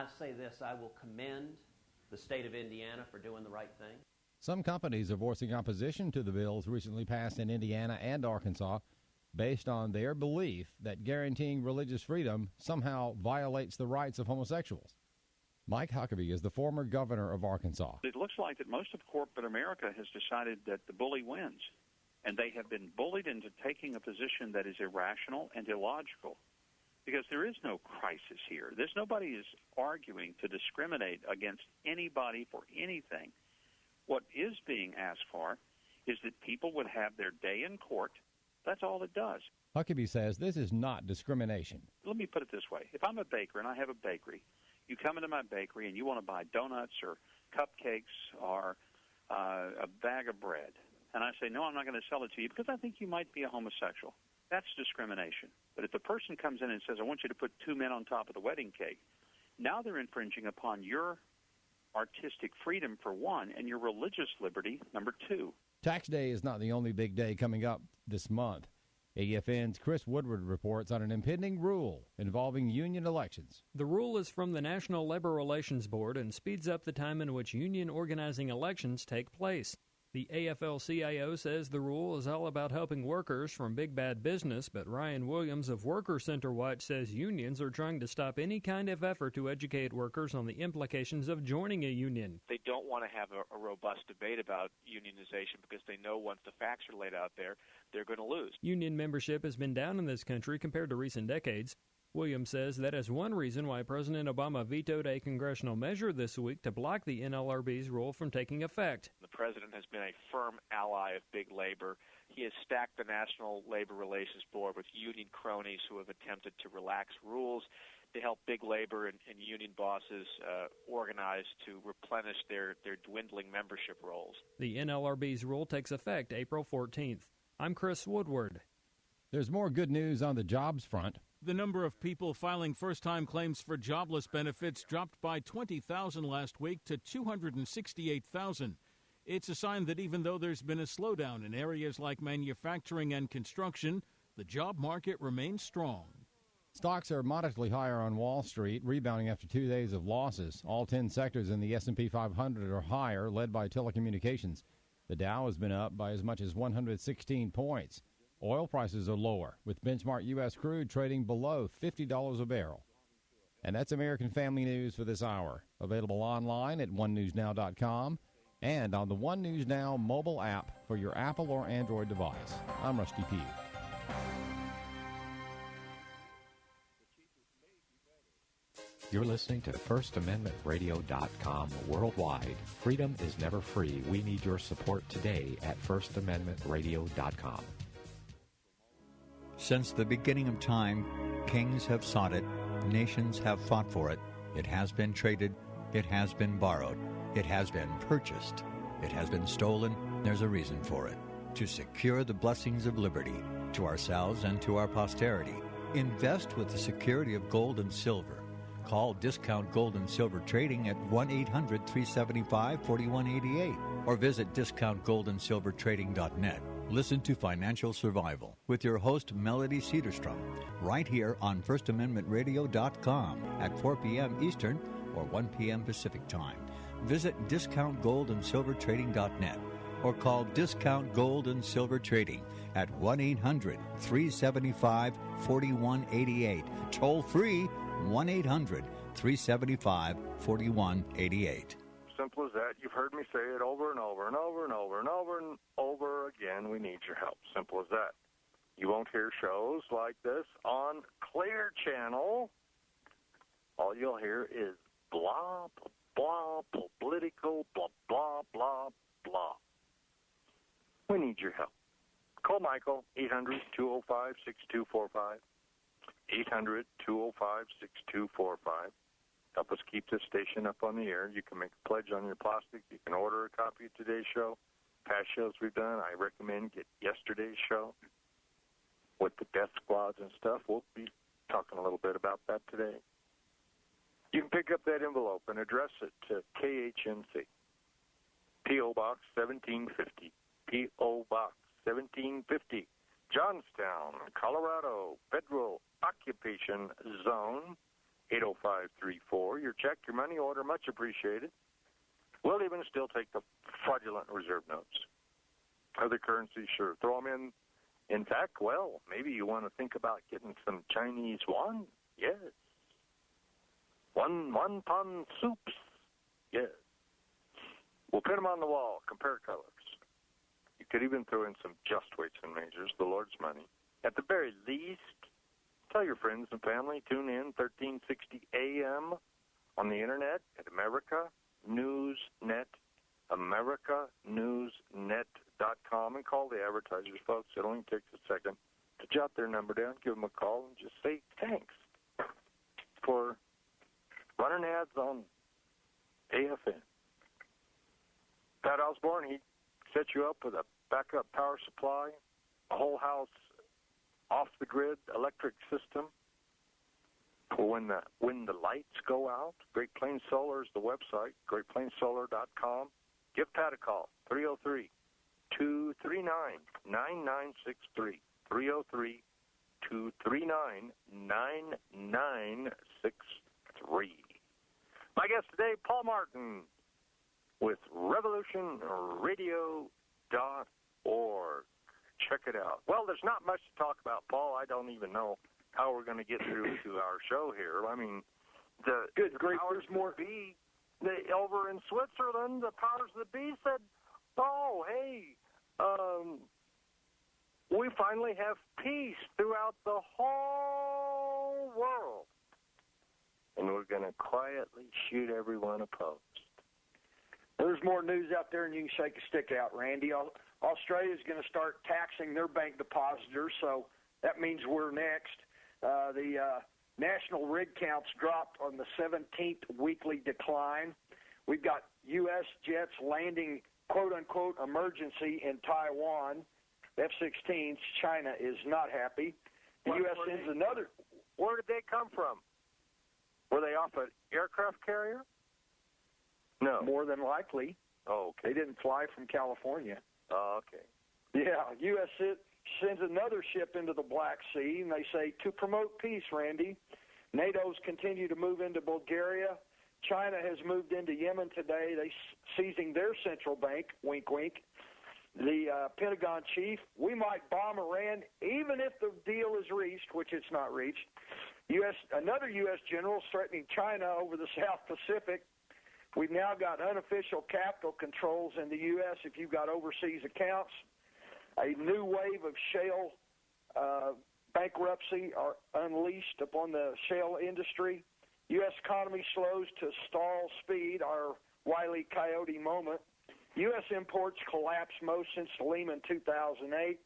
I say this, I will commend the state of Indiana for doing the right thing. Some companies are voicing opposition to the bills recently passed in Indiana and Arkansas based on their belief that guaranteeing religious freedom somehow violates the rights of homosexuals. Mike Huckabee is the former governor of Arkansas. It looks like that most of corporate America has decided that the bully wins, and they have been bullied into taking a position that is irrational and illogical, because there is no crisis here. There's nobody is arguing to discriminate against anybody for anything. What is being asked for is that people would have their day in court. That's all it does. Huckabee says this is not discrimination. Let me put it this way. If I'm a baker and I have a bakery, you come into my bakery and you want to buy donuts or cupcakes or a bag of bread, and I say, no, I'm not going to sell it to you because I think you might be a homosexual. That's discrimination. But if the person comes in and says, I want you to put two men on top of the wedding cake, now they're infringing upon your artistic freedom, for one, and your religious liberty, number two. Tax day is not the only big day coming up this month. AFN's Chris Woodward reports on an impending rule involving union elections. The rule is from the National Labor Relations Board and speeds up the time in which union organizing elections take place. The AFL-CIO says the rule is all about helping workers from big bad business, but Ryan Williams of Worker Center Watch says unions are trying to stop any kind of effort to educate workers on the implications of joining a union. They don't want to have a robust debate about unionization because they know once the facts are laid out there, they're going to lose. Union membership has been down in this country compared to recent decades. Williams says that is one reason why President Obama vetoed a congressional measure this week to block the NLRB's rule from taking effect. The president has been a firm ally of big labor. He has stacked the National Labor Relations Board with union cronies who have attempted to relax rules to help big labor and union bosses organize to replenish their dwindling membership rolls. The NLRB's rule takes effect April 14th. I'm Chris Woodward. There's more good news on the jobs front. The number of people filing first-time claims for jobless benefits dropped by 20,000 last week to 268,000. It's a sign that even though there's been a slowdown in areas like manufacturing and construction, the job market remains strong. Stocks are modestly higher on Wall Street, rebounding after 2 days of losses. All 10 sectors in the S&P 500 are higher, led by telecommunications. The Dow has been up by as much as 116 points. Oil prices are lower, with benchmark U.S. crude trading below $50 a barrel. And that's American Family News for this hour. Available online at onenewsnow.com and on the One News Now mobile app for your Apple or Android device. I'm Rusty Pugh. You're listening to FirstAmendmentRadio.com worldwide. Freedom is never free. We need your support today at FirstAmendmentRadio.com. Since the beginning of time, kings have sought it, nations have fought for it. It has been traded, it has been borrowed, it has been purchased, it has been stolen. There's a reason for it. To secure the blessings of liberty to ourselves and to our posterity. Invest with the security of gold and silver. Call Discount Gold and Silver Trading at 1-800-375-4188 or visit discountgoldandsilvertrading.net. Listen to Financial Survival with your host, Melody Cedarstrom, right here on FirstAmendmentRadio.com at 4 p.m. Eastern or 1 p.m. Pacific Time. Visit DiscountGoldandSilverTrading.net or call Discount Gold and Silver Trading at 1-800-375-4188. Toll free, 1-800-375-4188. Simple as that. You've heard me say it over and over and over and over and over and over again. We need your help. Simple as that. You won't hear shows like this on Clear Channel. All you'll hear is blah, blah, blah, political, blah, blah, blah, blah. We need your help. Call Michael, 800-205-6245. 800-205-6245. Help us keep this station up on the air. You can make a pledge on your plastic. You can order a copy of today's show. Past shows we've done, I recommend get yesterday's show with the death squads and stuff. We'll be talking a little bit about that today. You can pick up that envelope and address it to KHNC. P.O. Box 1750. P.O. Box 1750. Johnstown, Colorado, Federal Occupation Zone 80534. Your check, your money order, much appreciated. We'll even still take the fraudulent reserve notes. Other currencies, sure. Throw them in. In fact, well, maybe you want to think about getting some Chinese yuan. Yes. Wonton soups. Yes. We'll pin them on the wall. Compare colors. You could even throw in some just weights and measures, the Lord's money. At the very least, tell your friends and family. Tune in 1360 AM on the internet at America News Net, AmericaNewsNet.com, and call the advertisers, folks. It only takes a second to jot their number down, give them a call, and just say thanks for running ads on AFN. Pat Osborne, he set you up with a backup power supply, a whole house off-the-grid electric system for when the lights go out. Great Plains Solar is the website, greatplainssolar.com. Give Pat a call, 303-239-9963, 303-239-9963. My guest today, Paul Martin, with RevolutionRadio.org. Check it out. Well, there's not much to talk about, Paul. I don't even know how we're going to get through to our show here. I mean, the powers that be, over in Switzerland, the powers that be said, oh, hey, we finally have peace throughout the whole world. And we're going to quietly shoot everyone opposed. There's more news out there than you can shake a stick out, Randy. Australia's going to start taxing their bank depositors, so that means we're next. The national rig counts dropped on the 17th weekly decline. We've got U.S. jets landing, quote-unquote, emergency in Taiwan. F-16s, China is not happy. The U.S. sends another. Where did they come from? Were they off an aircraft carrier? No. More than likely. Oh, okay. They didn't fly from California. Oh, okay. Yeah, U.S. sends another ship into the Black Sea, and they say, to promote peace, Randy. NATO's continue to move into Bulgaria. China has moved into Yemen today. They seizing their central bank, wink, wink. The Pentagon chief, we might bomb Iran even if the deal is reached, which it's not reached. Another U.S. general threatening China over the South Pacific. We've now got unofficial capital controls in the U.S. if you've got overseas accounts. A new wave of shale bankruptcy are unleashed upon the shale industry. U.S. economy slows to stall speed, our Wile E. Coyote moment. U.S. imports collapsed most since Lehman 2008.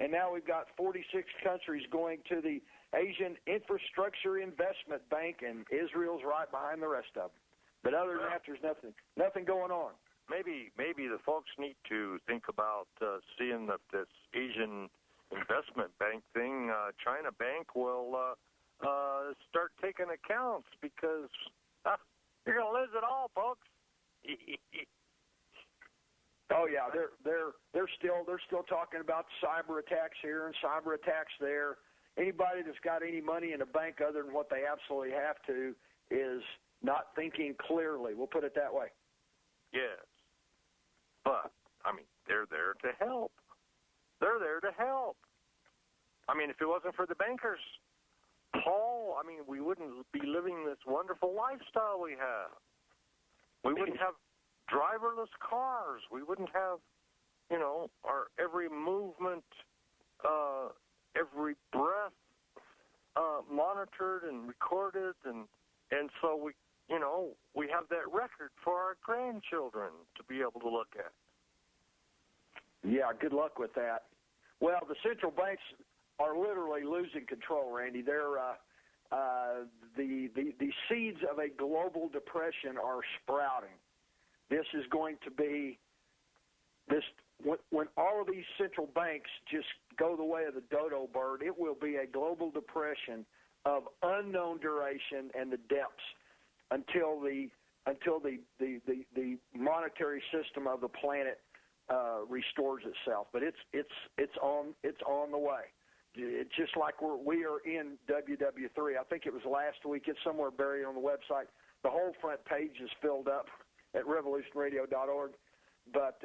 And now we've got 46 countries going to the Asian Infrastructure Investment Bank, and Israel's right behind the rest of them. But other than that, there's nothing going on. Maybe the folks need to think about seeing if this Asian Investment Bank thing, China Bank, will start taking accounts, because you're going to lose it all, folks. Oh yeah, they're still talking about cyber attacks here and cyber attacks there. Anybody that's got any money in a bank other than what they absolutely have to is not thinking clearly. We'll put it that way. Yes. But, I mean, they're there to help. They're there to help. I mean, if it wasn't for the bankers, Paul, I mean, we wouldn't be living this wonderful lifestyle we have. We wouldn't have driverless cars. We wouldn't have, our every movement, every breath monitored and recorded, and so we have that record for our grandchildren to be able to look at. Yeah, good luck with that. Well, the central banks are literally losing control, Randy. They're the seeds of a global depression are sprouting. This is going to be when all of these central banks just go the way of the dodo bird. It will be a global depression of unknown duration and the depths until the monetary system of the planet restores itself. But it's on the way. it's just like we are in WW3. I think it was last week. It's somewhere buried on the website. The whole front page is filled up at revolutionradio.org. But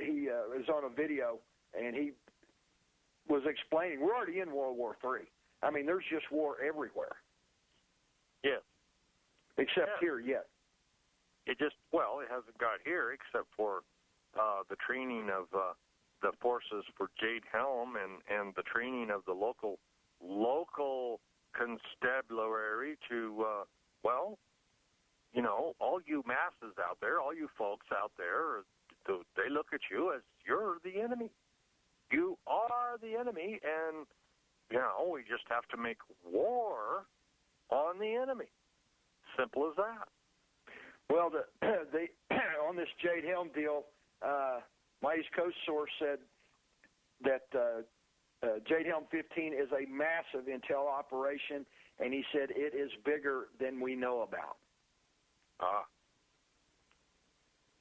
he was on a video, and he was explaining, we're already in World War III. I mean, there's just war everywhere. Yes. Except here yet. It hasn't got here except for the training of the forces for Jade Helm and the training of the local constabulary to, all you masses out there, all you folks out there, they look at you as you're the enemy. You are the enemy, and, we just have to make war on the enemy. Simple as that. Well, on this Jade Helm deal, my East Coast source said that Jade Helm 15 is a massive intel operation, and he said it is bigger than we know about.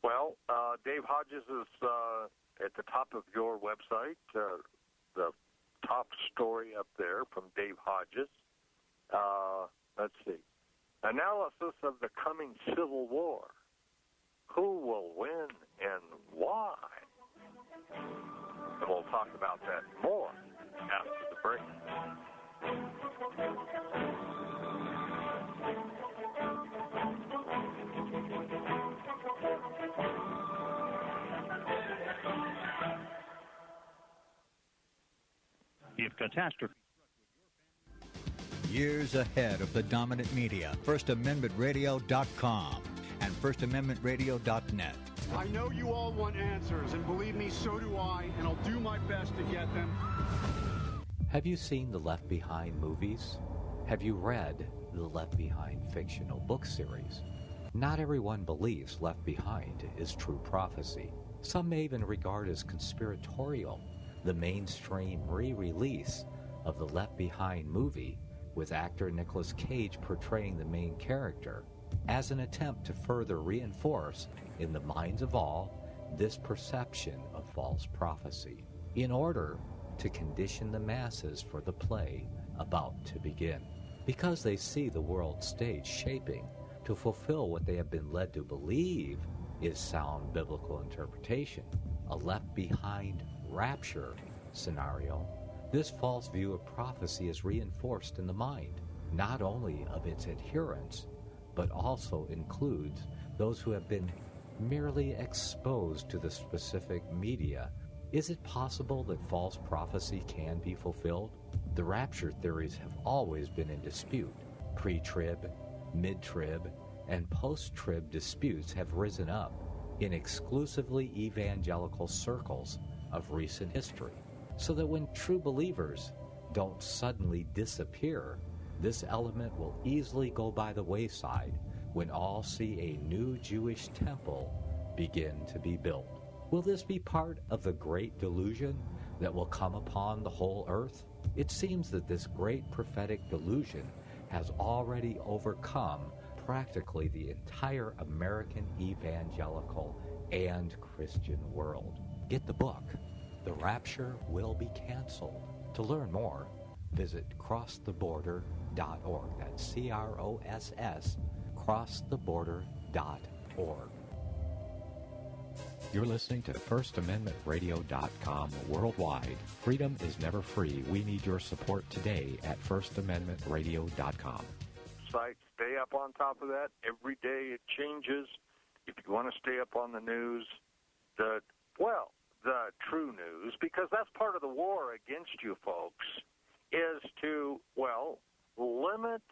Well, Dave Hodges is at the top of your website, the top story up there from Dave Hodges. Let's see. Analysis of the coming Civil War. Who will win and why? And we'll talk about that more after the break. If catastrophe. Years ahead of the dominant media, FirstAmendmentRadio.com and FirstAmendmentRadio.net. I know you all want answers, and believe me, so do I, and I'll do my best to get them. Have you seen the Left Behind movies? Have you read the Left Behind fictional book series? Not everyone believes Left Behind is true prophecy. Some may even regard as conspiratorial the mainstream re-release of the Left Behind movie with actor Nicolas Cage portraying the main character as an attempt to further reinforce in the minds of all this perception of false prophecy in order to condition the masses for the play about to begin. Because they see the world stage shaping to fulfill what they have been led to believe is sound biblical interpretation, a Left Behind rapture scenario, this false view of prophecy is reinforced in the mind, not only of its adherents, but also includes those who have been merely exposed to the specific media. Is it possible that false prophecy can be fulfilled? The rapture theories have always been in dispute. Pre-trib, mid-trib, and post-trib disputes have risen up in exclusively evangelical circles of recent history, so that when true believers don't suddenly disappear, this element will easily go by the wayside when all see a new Jewish temple begin to be built. Will this be part of the great delusion that will come upon the whole earth? It seems that this great prophetic delusion has already overcome practically the entire American evangelical and Christian world. Get the book, The Rapture Will Be Canceled. To learn more, visit crosstheborder.org. That's CROSS, crosstheborder.org. You're listening to FirstAmendmentRadio.com worldwide. Freedom is never free. We need your support today at FirstAmendmentRadio.com. Site, stay up on top of that. Every day it changes. If you want to stay up on the news, the true news, because that's part of the war against you folks, is to, limit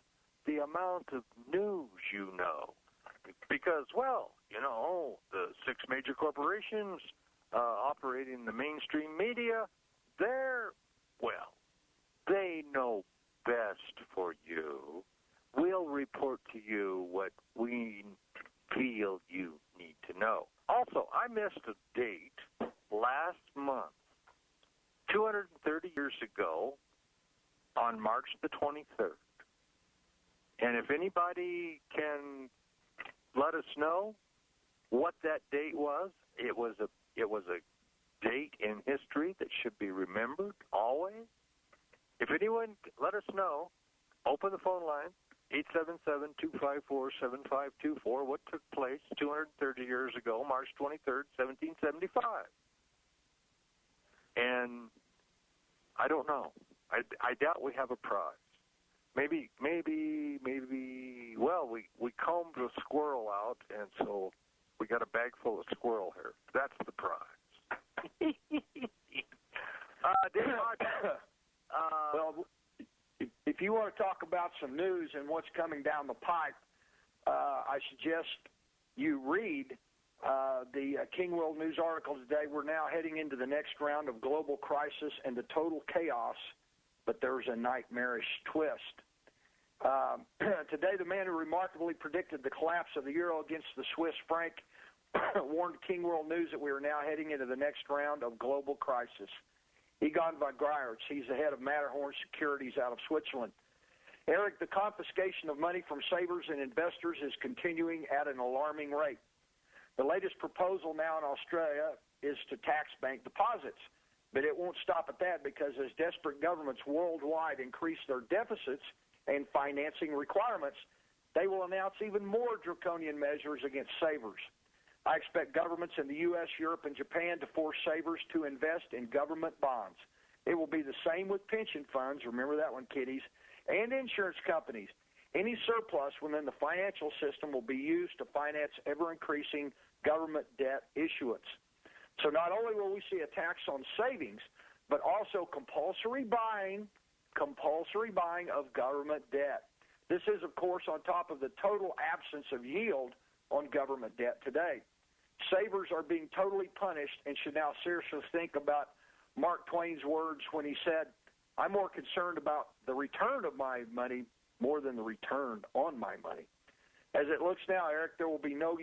the amount of news you know. Because, the 6 major corporations operating the mainstream media, they know best for you. We'll report to you what we feel you need to know. Also, I missed a date last month, 230 years ago, on March the 23rd. And if anybody can let us know what that date was, it was a date in history that should be remembered always. If anyone, let us know. Open the phone line, 877-254-7524. What took place 230 years ago, March 23rd, 1775? And I don't know. I doubt we have a prize. Maybe, well, we combed a squirrel out, and so we got a bag full of squirrel hair. That's the prize. Dave Hodges, well, if you want to talk about some news and what's coming down the pipe, I suggest you read the King World News article today. We're now heading into the next round of global crisis and the total chaos, but there's a nightmarish twist. Today, the man who remarkably predicted the collapse of the euro against the Swiss franc warned King World News that we are now heading into the next round of global crisis. Egon von Greyerz, he's the head of Matterhorn Securities out of Switzerland. Eric, the confiscation of money from savers and investors is continuing at an alarming rate. The latest proposal now in Australia is to tax bank deposits, but it won't stop at that because as desperate governments worldwide increase their deficits and financing requirements, they will announce even more draconian measures against savers. I expect governments in the U.S., Europe, and Japan to force savers to invest in government bonds. It will be the same with pension funds, remember that one, kiddies, and insurance companies. Any surplus within the financial system will be used to finance ever-increasing government debt issuance. So not only will we see a tax on savings, but also compulsory buying of government debt. This is, of course, on top of the total absence of yield on government debt today. Savers are being totally punished and should now seriously think about Mark Twain's words when he said, "I'm more concerned about the return of my money more than the return on my money." As it looks now, Eric, there will be no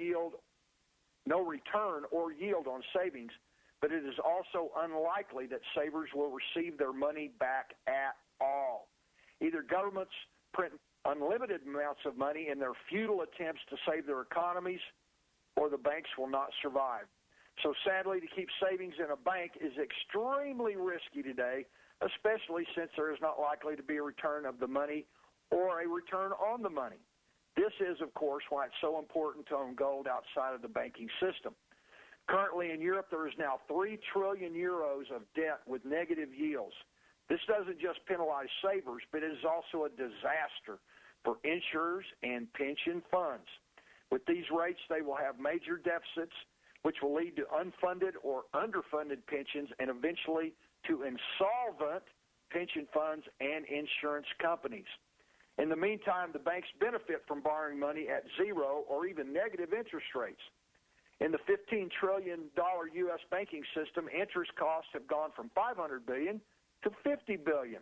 return or yield on savings, but it is also unlikely that savers will receive their money back at all. Either governments print unlimited amounts of money in their futile attempts to save their economies, or the banks will not survive. So sadly, to keep savings in a bank is extremely risky today, especially since there is not likely to be a return of the money or a return on the money. This is, of course, why it's so important to own gold outside of the banking system. Currently in Europe, there is now 3 trillion euros of debt with negative yields. This doesn't just penalize savers, but it is also a disaster for insurers and pension funds. With these rates, they will have major deficits, which will lead to unfunded or underfunded pensions and eventually to insolvent pension funds and insurance companies. In the meantime, the banks benefit from borrowing money at zero or even negative interest rates. In the $15 trillion U.S. banking system, interest costs have gone from $500 billion to $50 billion.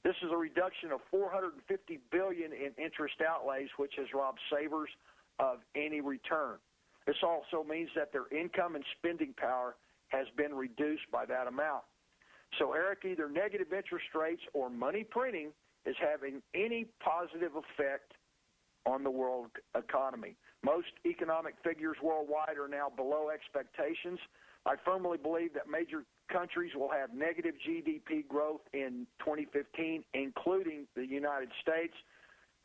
This is a reduction of $450 billion in interest outlays, which has robbed savers of any return. This also means that their income and spending power has been reduced by that amount. So, Eric, either negative interest rates or money printing is having any positive effect on the world economy. Most economic figures worldwide are now below expectations. I firmly believe that major countries will have negative GDP growth in 2015, including the United States.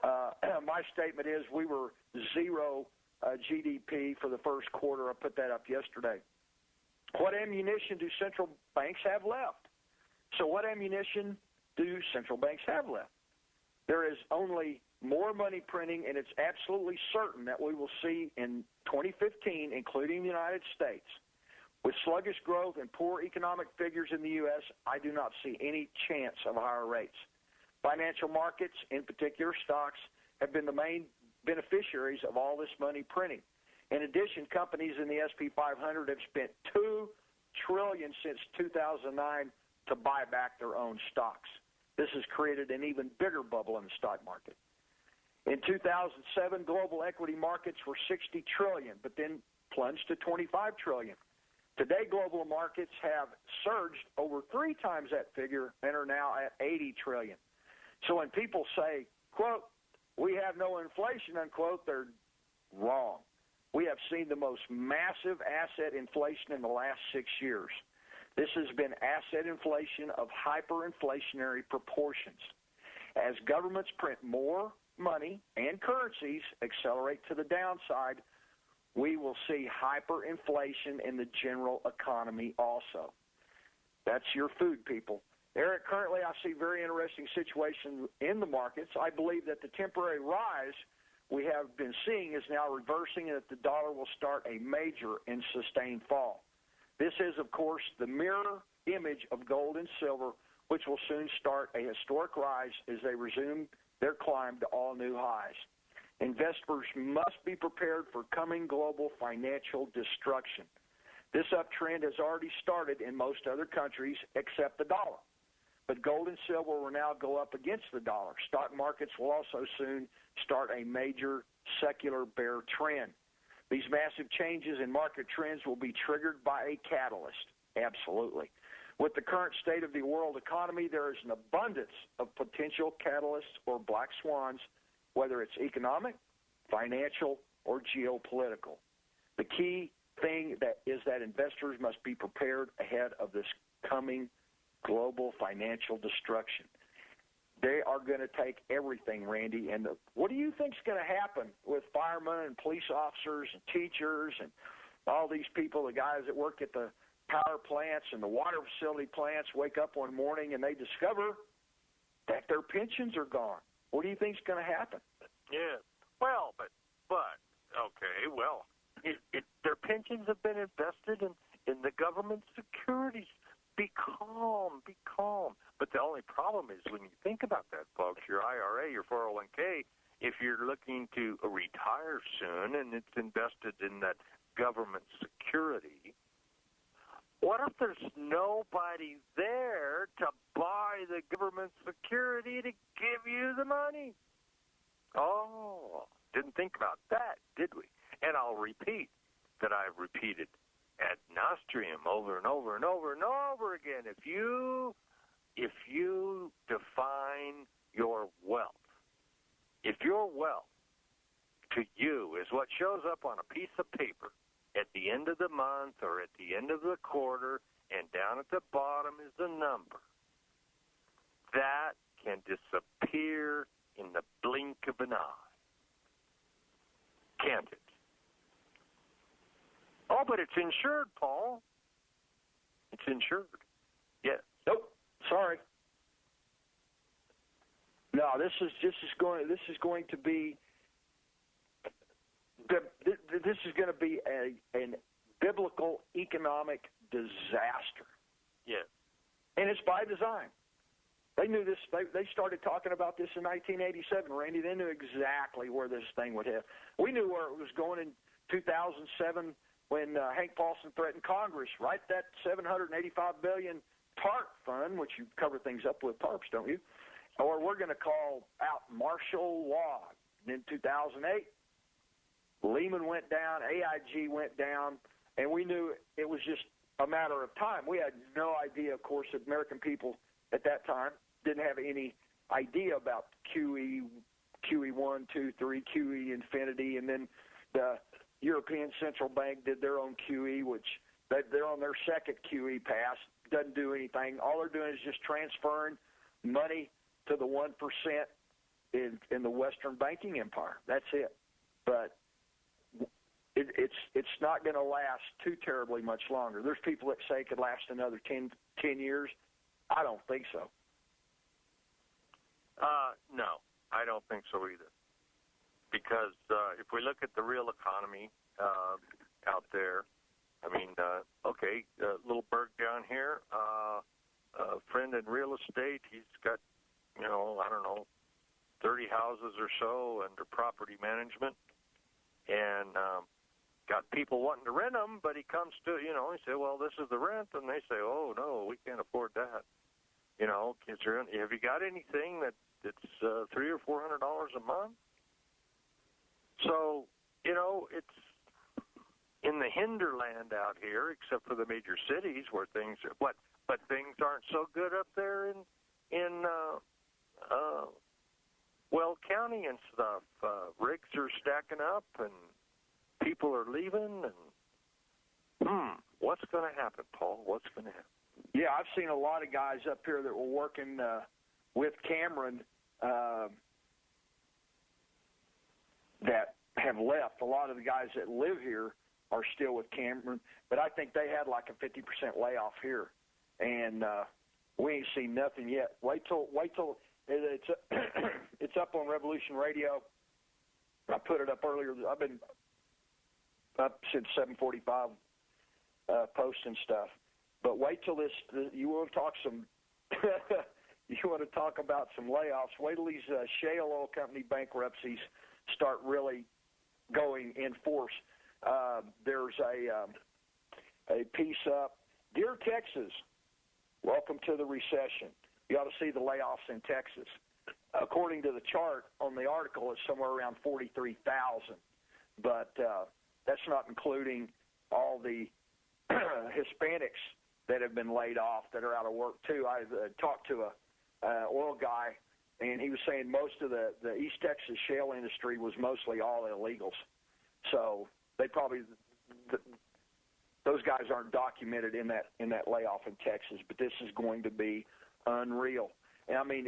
My statement is we were zero GDP for the first quarter. I put that up yesterday. What ammunition do central banks have left? So what ammunition do central banks have left? There is only more money printing, and it's absolutely certain that we will see in 2015, including the United States. With sluggish growth and poor economic figures in the U.S., I do not see any chance of higher rates. Financial markets, in particular stocks, have been the main beneficiaries of all this money printing. In addition, companies in the S&P 500 have spent $2 trillion since 2009 to buy back their own stocks. This has created an even bigger bubble in the stock market. In 2007, global equity markets were $60 trillion, but then plunged to $25 trillion. Today, global markets have surged over 3 times that figure and are now at $80 trillion. So when people say, quote, "we have no inflation," unquote, they're wrong. We have seen the most massive asset inflation in the last 6 years. This has been asset inflation of hyperinflationary proportions. As governments print more money and currencies accelerate to the downside, we will see hyperinflation in the general economy also. That's your food, people. Eric, currently I see very interesting situations in the markets. I believe that the temporary rise we have been seeing is now reversing and that the dollar will start a major and sustained fall. This is, of course, the mirror image of gold and silver, which will soon start a historic rise as they resume their climb to all new highs. Investors must be prepared for coming global financial destruction. This uptrend has already started in most other countries except the dollar. But gold and silver will now go up against the dollar. Stock markets will also soon start a major secular bear trend. These massive changes in market trends will be triggered by a catalyst. Absolutely. With the current state of the world economy, there is an abundance of potential catalysts or black swans, whether it's economic, financial, or geopolitical. The key thing is that investors must be prepared ahead of this coming global financial destruction. They are going to take everything, Randy. And what do you think is going to happen with firemen and police officers and teachers and all these people, the guys that work at the power plants and the water facility plants, wake up one morning and they discover that their pensions are gone? What do you think is going to happen? Yeah. Well, but okay, well, their pensions have been invested in the government securities. Be calm, be calm. But the only problem is when you think about that, folks, your IRA, your 401k, if you're looking to retire soon and it's invested in that government security, what if there's nobody there to buy the government security to give you the money? Oh, didn't think about that, did we? And I'll repeat that I've repeated ad nauseam over and over and over and over again. If you define your wealth, if your wealth to you is what shows up on a piece of paper at the end of the month or at the end of the quarter, and down at the bottom is the number, that can disappear in the blink of an eye. Can't it? Oh, but it's insured, Paul. It's insured. Yes. Nope. Sorry. No, this is going to be a biblical economic disaster. Yes. And it's by design. They knew this. They started talking about this in 1987, Randy. They knew exactly where this thing would head. We knew where it was going in 2007 when Hank Paulson threatened Congress, right? That $785 billion TARP fund, which you cover things up with TARPs, don't you? Or we're going to call out martial law. And in 2008, Lehman went down, AIG went down, and we knew it was just a matter of time. We had no idea, of course, that American people at that time didn't have any idea about QE 1, 2, 3, QE infinity, and then the European Central Bank did their own QE, which they're on their second QE pass, doesn't do anything. All they're doing is just transferring money to the 1% in the Western banking empire. That's it. But it's not going to last too terribly much longer. There's people that say it could last another 10 years. I don't think so. No, I don't think so either. Because if we look at the real economy out there, I mean, okay, little Berg down here, a friend in real estate, he's got, I don't know, 30 houses or so under property management, and got people wanting to rent them, but he comes to, he say, well, this is the rent, and they say, oh, no, we can't afford that. Have you got anything that's $300 or $400 a month? So, it's in the hinterland out here, except for the major cities where things are, but things aren't so good up there in Weld County and stuff. Rigs are stacking up and people are leaving, and what's going to happen, Paul? What's going to happen? Yeah, I've seen a lot of guys up here that were working with Cameron that have left. A lot of the guys that live here are still with Cameron, but I think they had like a 50% layoff here, and we ain't seen nothing yet. Wait till it's it's up on Revolution Radio. I put it up earlier. I've been up since 7:45 posting stuff. But wait till this. You want to talk some? You want to talk about some layoffs? Wait till these shale oil company bankruptcies start really going in force. There's a piece up. Dear Texas, welcome to the recession. You ought to see the layoffs in Texas. According to the chart on the article, it's somewhere around 43,000. But that's not including all the Hispanics that have been laid off that are out of work, too. I talked to a oil guy, and he was saying most of the East Texas shale industry was mostly all illegals. So they probably those guys aren't documented in that layoff in Texas, but this is going to be unreal. And I mean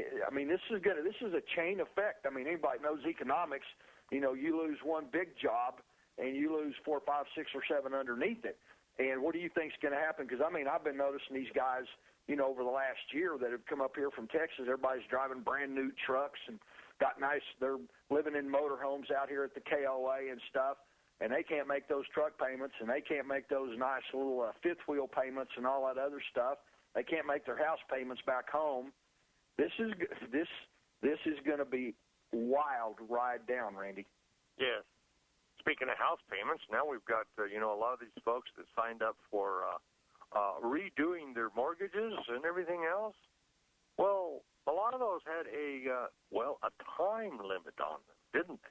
this is a chain effect. I mean, anybody knows economics. You know, you lose one big job and you lose 4, 5, 6, or 7 underneath it. And what do you think's going to happen? Because I mean, I've been noticing these guys, you know, over the last year that have come up here from Texas. Everybody's driving brand new trucks and got nice. They're living in motorhomes out here at the KOA and stuff. And they can't make those truck payments, and they can't make those nice little fifth wheel payments and all that other stuff. They can't make their house payments back home. This is going to be wild ride down, Randy. Yes. Speaking of house payments, now we've got a lot of these folks that signed up for redoing their mortgages and everything else. Well, a lot of those had a time limit on them, didn't they?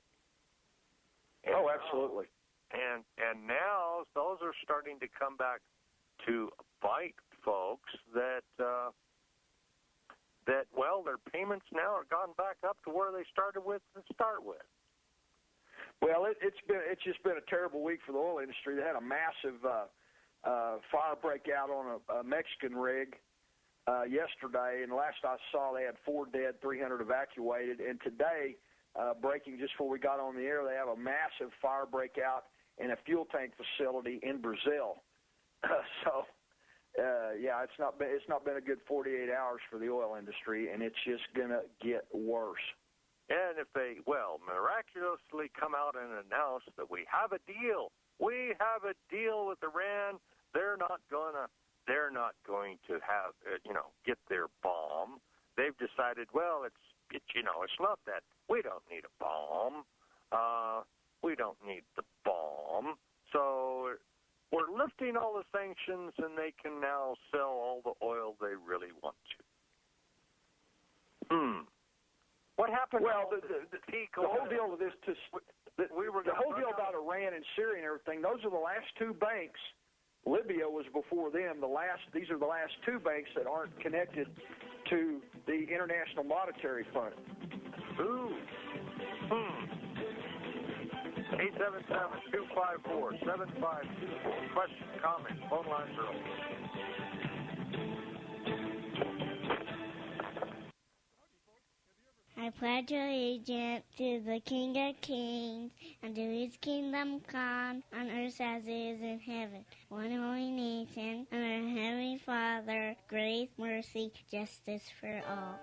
And absolutely. And now those are starting to come back to bite folks that their payments now are gone back up to where they started with to start with. Well, it's just been a terrible week for the oil industry. They had a massive fire break out on a Mexican rig yesterday, and last I saw they had 4 dead, 300 evacuated, and today, breaking just before we got on the air, they have a massive fire breakout in a fuel tank facility in Brazil. It's not been a good 48 hours for the oil industry, and it's just gonna get worse. And if they miraculously come out and announce that we have a deal with Iran, they're not going to have get their bomb. They've decided, it's not that we don't need a bomb. We don't need the bomb. So we're lifting all the sanctions, and they can now sell all the oil they really want to. What happened? Well, the whole deal with this, the whole deal about Iran and Syria and everything, those are the last 2 banks. Libya was before them. These are the last 2 banks that aren't connected to the International Monetary Fund. 877-254-7524. Questions, comments, phone lines are open. I pledge allegiance to the King of Kings and to his kingdom come on earth as it is in heaven. One holy nation and our Heavenly Father, grace, mercy, justice for all.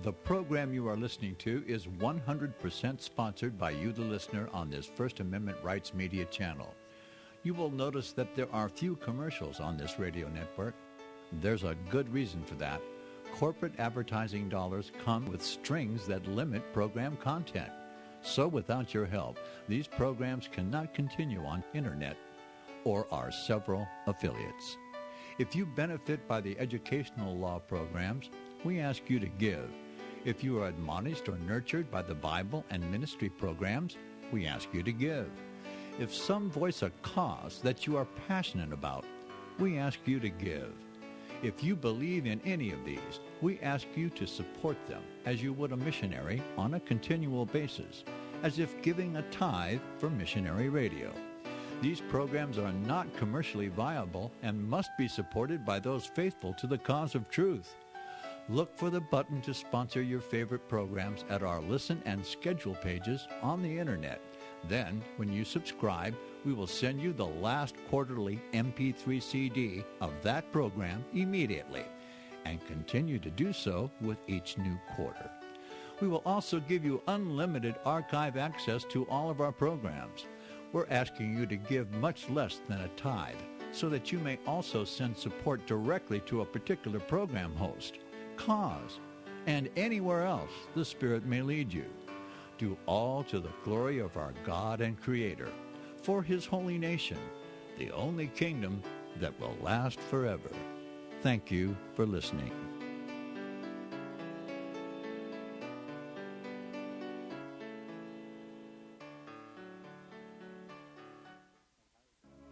The program you are listening to is 100% sponsored by you, the listener, on this First Amendment Rights Media channel. You will notice that there are few commercials on this radio network. There's a good reason for that. Corporate advertising dollars come with strings that limit program content. So without your help, these programs cannot continue on internet or our several affiliates. If you benefit by the educational law programs, we ask you to give. If you are admonished or nurtured by the Bible and ministry programs, we ask you to give. If some voice a cause that you are passionate about, we ask you to give. If you believe in any of these, we ask you to support them as you would a missionary on a continual basis, as if giving a tithe for missionary radio. These programs are not commercially viable and must be supported by those faithful to the cause of truth. Look for the button to sponsor your favorite programs at our listen and schedule pages on the Internet. Then, when you subscribe, we will send you the last quarterly MP3 CD of that program immediately, and continue to do so with each new quarter. We will also give you unlimited archive access to all of our programs. We're asking you to give much less than a tithe, so that you may also send support directly to a particular program host, cause, and anywhere else the Spirit may lead you. Do all to the glory of our God and Creator, for His holy nation, the only kingdom that will last forever. Thank you for listening.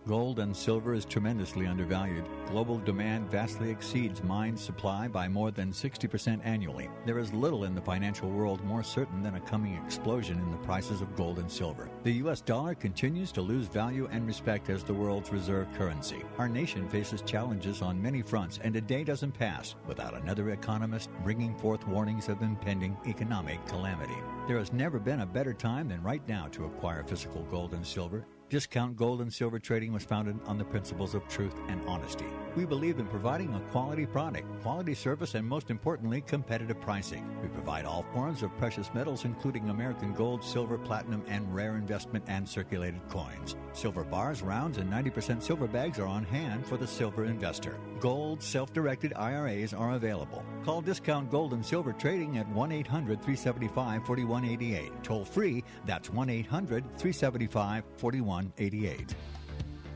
Gold and silver is tremendously undervalued. Global demand vastly exceeds mine supply by more than 60% annually. There is little in the financial world more certain than a coming explosion in the prices of gold and silver. The U.S. dollar continues to lose value and respect as the world's reserve currency. Our nation faces challenges on many fronts, and a day doesn't pass without another economist bringing forth warnings of impending economic calamity. There has never been a better time than right now to acquire physical gold and silver. Discount Gold and Silver Trading was founded on the principles of truth and honesty. We believe in providing a quality product, quality service, and most importantly, competitive pricing. We provide all forms of precious metals, including American gold, silver, platinum, and rare investment and circulated coins. Silver bars, rounds, and 90% silver bags are on hand for the silver investor. Gold self-directed IRAs are available. Call Discount Gold and Silver Trading at 1-800-375-4188. Toll free, that's 1-800-375-4188.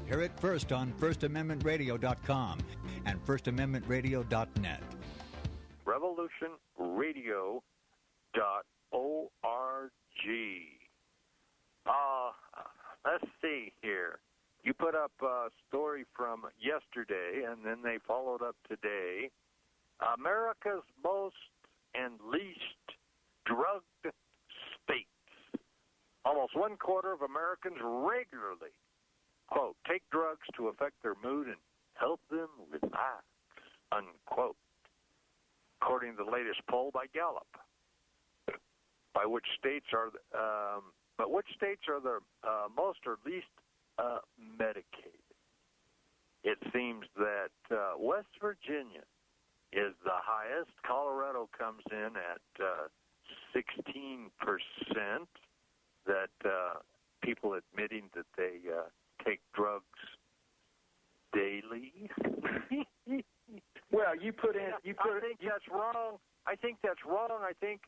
Hear it first on FirstAmendmentRadio.com and FirstAmendmentRadio.net. RevolutionRadio.org. Let's see here. You put up a story from yesterday, and then they followed up today. America's most and least drugged states. Almost 1/4 of Americans regularly, quote, take drugs to affect their mood and help them relax, unquote, according to the latest poll by Gallup. Which states are the most or least medicated? It seems that West Virginia is the highest. Colorado comes in at 16%. That people admitting that they take drugs daily. Well, I think that's wrong. I think that's wrong. I think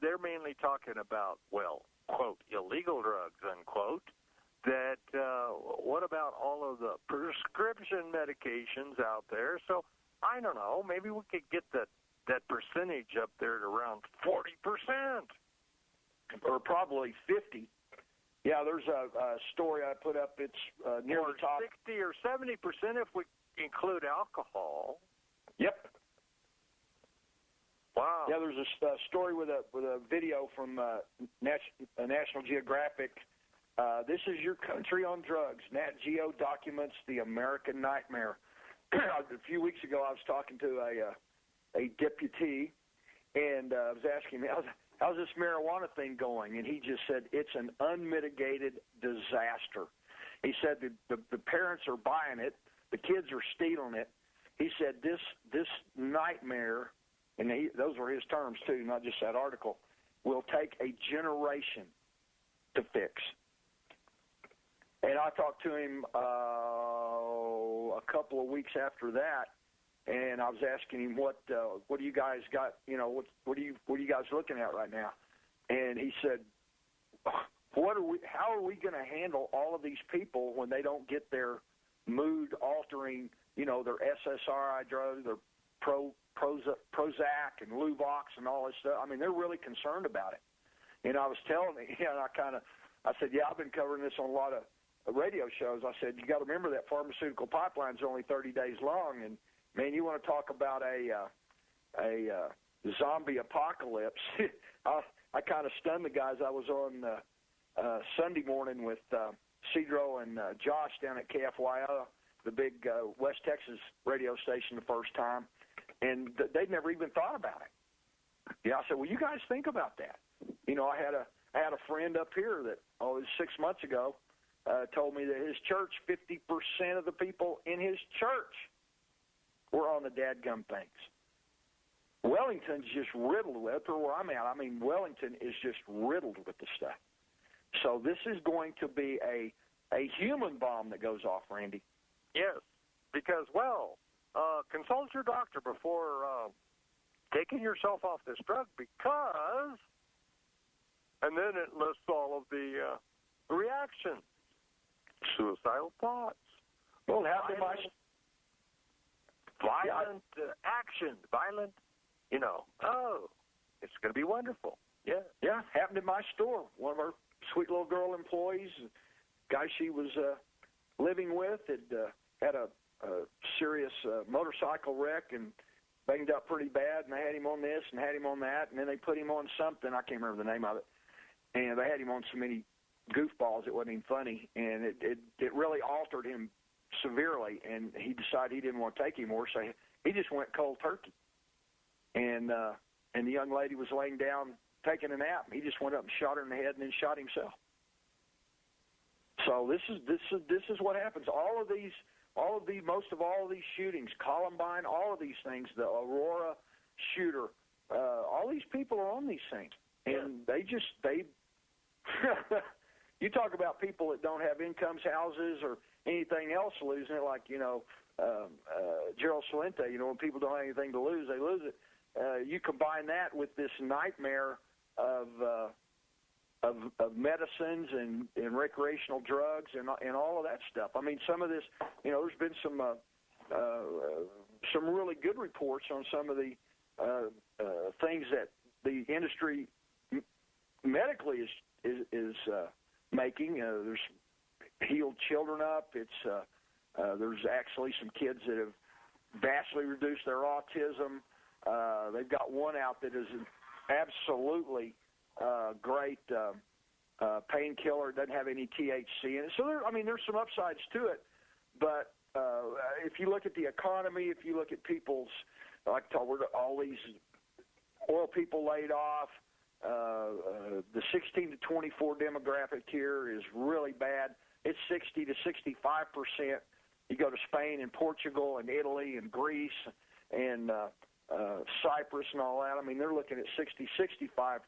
they're mainly talking about, well, quote, illegal drugs, unquote. That what about all of the prescription medications out there? So I don't know. Maybe we could get that percentage up there at around 40%. Or probably 50. Yeah, there's a story I put up. It's near the top. 60 or 70% if we include alcohol. Yep. Wow. Yeah, there's a story with a video from National Geographic. This is your country on drugs. Nat Geo documents the American nightmare. A few weeks ago, I was talking to a deputy, and I was asking him, how's this marijuana thing going? And he just said, it's an unmitigated disaster. He said the parents are buying it. The kids are stealing it. He said this nightmare, and those were his terms too, not just that article, will take a generation to fix. And I talked to him a couple of weeks after that, and I was asking him, what do you guys got? What are you guys looking at right now? And he said, how are we going to handle all of these people when they don't get their mood altering, their SSRI drugs, their Prozac and Luvox and all this stuff? I mean, they're really concerned about it. And I was telling him, I said, I've been covering this on a lot of radio shows. I said, you got to remember that pharmaceutical pipeline's only 30 days long, and man, you want to talk about a zombie apocalypse? I kind of stunned the guys. I was on Sunday morning with Cedro and Josh down at KFYO, the big West Texas radio station, the first time, and they'd never even thought about it. Yeah, I said, well, you guys think about that. You know, I had a friend up here that, it was 6 months ago, told me that his church, 50% of the people in his church were on the dadgum things. Wellington's just riddled with it, or where I'm at. I mean, Wellington is just riddled with the stuff. So this is going to be a human bomb that goes off, Randy. Yes, because, consult your doctor before taking yourself off this drug, because, and then it lists all of the reactions, suicidal thoughts, violent action, violent, it's going to be wonderful. Yeah. Yeah, happened in my store. One of our sweet little girl employees, guy she was living with, had a serious motorcycle wreck and banged up pretty bad, and they had him on this and had him on that, and then they put him on something, I can't remember the name of it, and they had him on so many goofballs it wasn't even funny, and it really altered him severely, and he decided he didn't want to take anymore, so he just went cold turkey. And the young lady was laying down taking a nap, and he just went up and shot her in the head and then shot himself. So this is what happens. Most of all of these shootings, Columbine, all of these things, the Aurora shooter, all these people are on these things, and they you talk about people that don't have incomes, houses, or anything else losing it, like Gerald Salente. When people don't have anything to lose, they lose it. You combine that with this nightmare of medicines and recreational drugs and all of that stuff. I mean, some of this, there's been some really good reports on some of the things that the industry medically is making. There's healed children up. There's actually some kids that have vastly reduced their autism. They've got one out that is an absolutely great painkiller. Doesn't have any THC in it. So there's some upsides to it. But if you look at the economy, if you look at people's, like all these oil people laid off, the 16 to 24 demographic here is really bad. It's 60 to 65%. You go to Spain and Portugal and Italy and Greece and Cyprus and all that. I mean, they're looking at 60, 65%,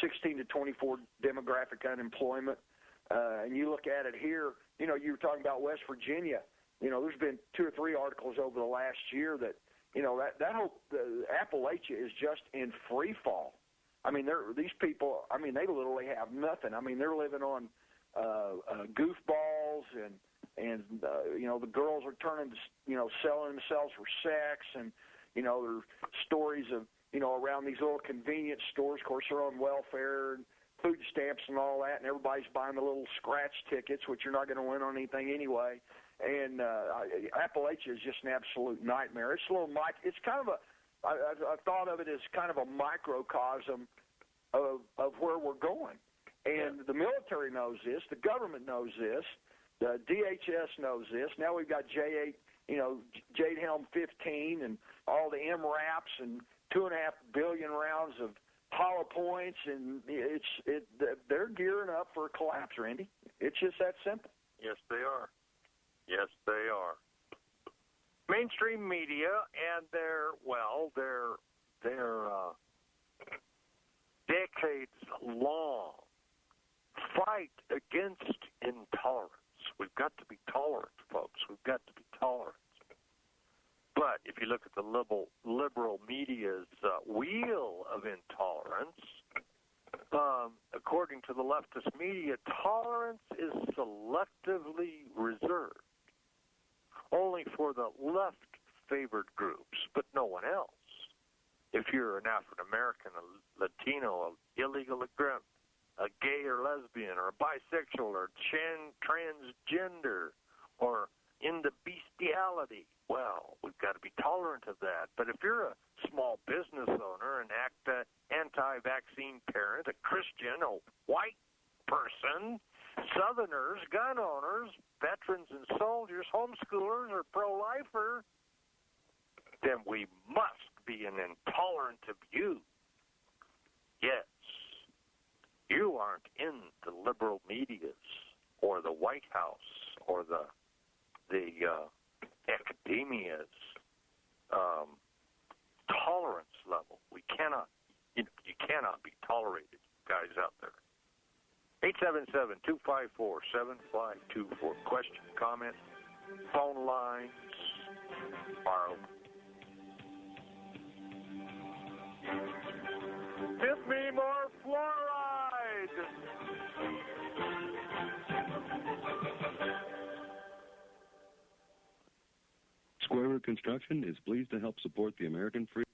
16 to 24 demographic unemployment. And you look at it here, you were talking about West Virginia. There's been 2 or 3 articles over the last year that, that whole Appalachia is just in free fall. I mean, these people, they literally have nothing. I mean, they're living on goofballs and the girls are turning to, selling themselves for sex, and, there are stories of, around these little convenience stores. Of course, they're on welfare and food stamps and all that, and everybody's buying the little scratch tickets, which you're not going to win on anything anyway. And Appalachia is just an absolute nightmare. It's it's kind of I thought of it as kind of a microcosm of where we're going. And the military knows this. The government knows this. The DHS knows this. Now we've got Jade Helm 15 and all the MRAPs and 2.5 billion rounds of hollow points, and they're gearing up for a collapse, Randy. It's just that simple. Yes, they are. Yes, they are. Mainstream media and their decades-long fight against intolerance. We've got to be tolerant, folks. We've got to be tolerant. But if you look at the liberal media's wheel of intolerance, according to the leftist media, tolerance is selectively reserved only for the left-favored groups, but no one else. If you're an African American, a Latino, an illegal immigrant, a gay or lesbian, or a bisexual, or transgender, or into bestiality, well, we've got to be tolerant of that. But if you're a small business owner, an anti-vaccine parent, a Christian, a white person, Southerners, gun owners, veterans and soldiers, homeschoolers, or pro-lifer, then we must be an intolerant of you. Yes, you aren't in the liberal medias or the White House or the academia's tolerance level. We cannot, you cannot be tolerated, guys out there. 877-254-7524. Question, comment, phone lines are open. Give me more fluoride! Square Root Construction is pleased to help support the American Freedom.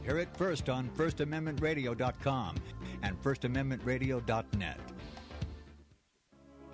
Hear it first on FirstAmendmentRadio.com and FirstAmendmentRadio.net.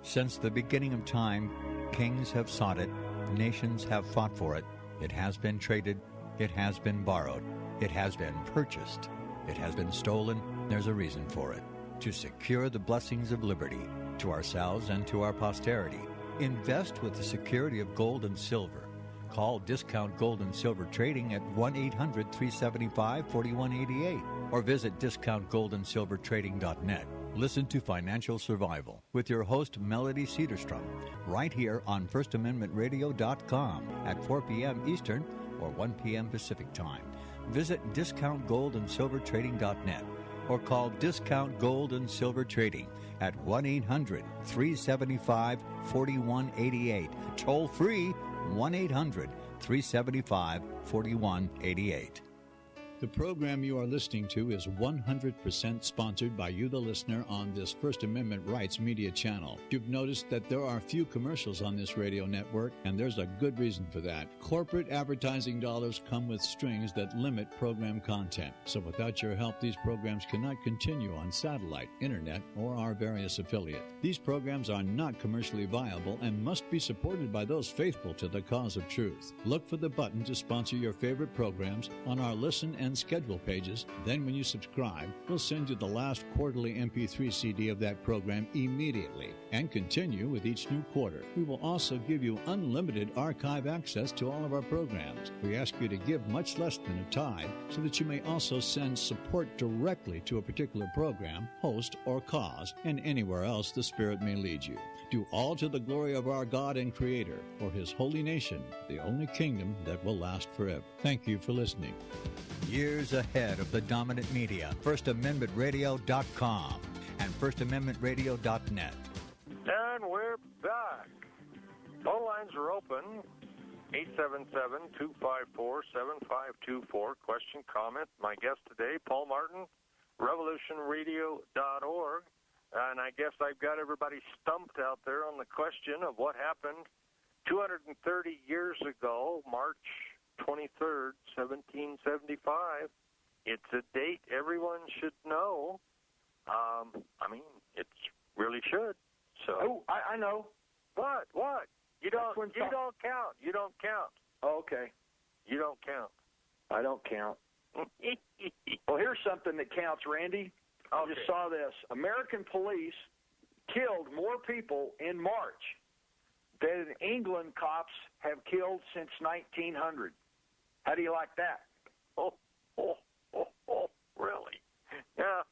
Since the beginning of time, kings have sought it, nations have fought for it. It has been traded, it has been borrowed, it has been purchased, it has been stolen. There's a reason for it. To secure the blessings of liberty to ourselves and to our posterity, invest with the security of gold and silver. Call Discount Gold and Silver Trading at 1-800-375-4188 or visit discountgoldandsilvertrading.net. Listen to Financial Survival with your host, Melody Cedarstrom, right here on FirstAmendmentRadio.com at 4 p.m. Eastern or 1 p.m. Pacific Time. Visit discountgoldandsilvertrading.net or call Discount Gold and Silver Trading at 1-800-375-4188. Toll free, 1-800-375-4188. The program you are listening to is 100% sponsored by you, the listener, on this First Amendment Rights media channel. You've noticed that there are few commercials on this radio network, and there's a good reason for that. Corporate advertising dollars come with strings that limit program content. So without your help, these programs cannot continue on satellite, internet, or our various affiliates. These programs are not commercially viable and must be supported by those faithful to the cause of truth. Look for the button to sponsor your favorite programs on our Listen and Schedule pages. Then when you subscribe, we'll send you the last quarterly MP3 CD of that program immediately and continue with each new quarter. We will also give you unlimited archive access to all of our programs. We ask you to give much less than a tithe so that you may also send support directly to a particular program, host, or cause, and anywhere else the Spirit may lead you. Do all to the glory of our God and Creator, for His holy nation, the only kingdom that will last forever. Thank you for listening. Years ahead of the dominant media, FirstAmendmentRadio.com and FirstAmendmentRadio.net. And we're back. Phone lines are open. 877-254-7524. Question, comment. My guest today, Paul Martin, RevolutionRadio.org. And I guess I've got everybody stumped out there on the question of what happened 230 years ago, March 23rd, 1775. It's a date everyone should know. It really should. So. Oh, I know. What? You don't count. You don't count. Oh, okay. You don't count. I don't count. Well, here's something that counts, Randy. I just saw this. American police killed more people in March than England cops have killed since 1900. How do you like that? Oh, really? Yeah.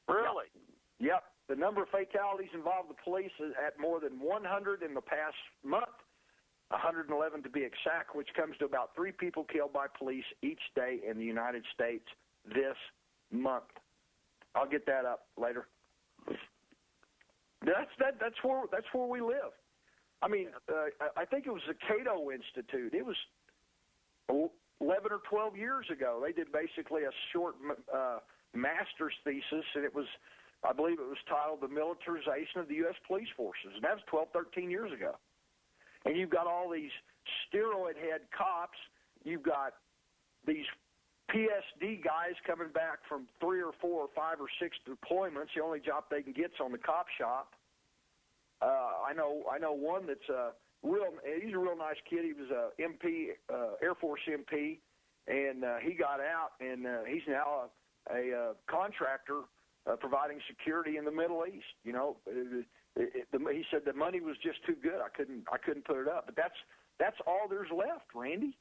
Really? Yep. The number of fatalities involved the police is at more than 100 in the past month, 111 to be exact, which comes to about 3 people killed by police each day in the United States this month. I'll get that up later. That's where we live. I mean, I think it was the Cato Institute. It was 11 or 12 years ago. They did basically a short master's thesis, and I believe it was titled The Militarization of the U.S. Police Forces, and that was 12, 13 years ago. And you've got all these steroid head cops. You've got these PSD guys coming back from 3 or 4 or 5 or 6 deployments. The only job they can get is on the cop shop. I know one that's he's a real nice kid. He was a MP, Air Force MP, and he got out, and he's now a contractor providing security in the Middle East. You know, he said the money was just too good. I couldn't put it up. But that's all there's left, Randy,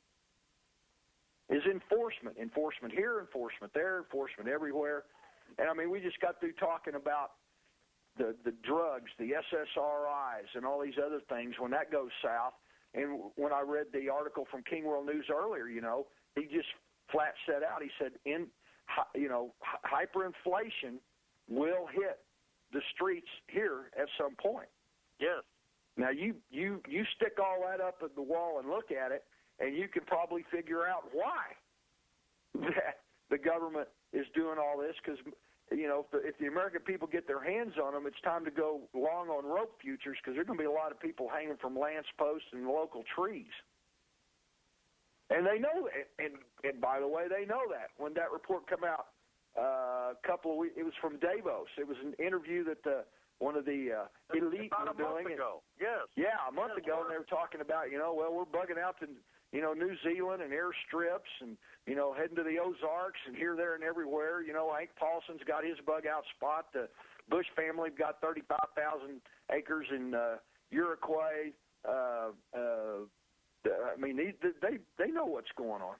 is enforcement. Enforcement here, enforcement there, enforcement everywhere. And, I mean, we just got through talking about the drugs, the SSRIs, and all these other things when that goes south. And when I read the article from King World News earlier, you know, he just flat set out. He said, hyperinflation will hit the streets here at some point. Yes. Now, you stick all that up at the wall and look at it, and you can probably figure out why that the government is doing all this, because, you know, if the American people get their hands on them, it's time to go long on rope futures, because there are going to be a lot of people hanging from lance posts and local trees. And they know it. And by the way, they know that. When that report came out a couple of weeks, it was from Davos. It was an interview that one of the elite were doing. A month ago. Yes. Yeah, a month ago, and they were talking about, you know, well, we're bugging out to, you know, New Zealand and airstrips and, you know, heading to the Ozarks and here, there, and everywhere. You know, Hank Paulson's got his bug-out spot. The Bush family got 35,000 acres in Uruguay. I mean, they know what's going on.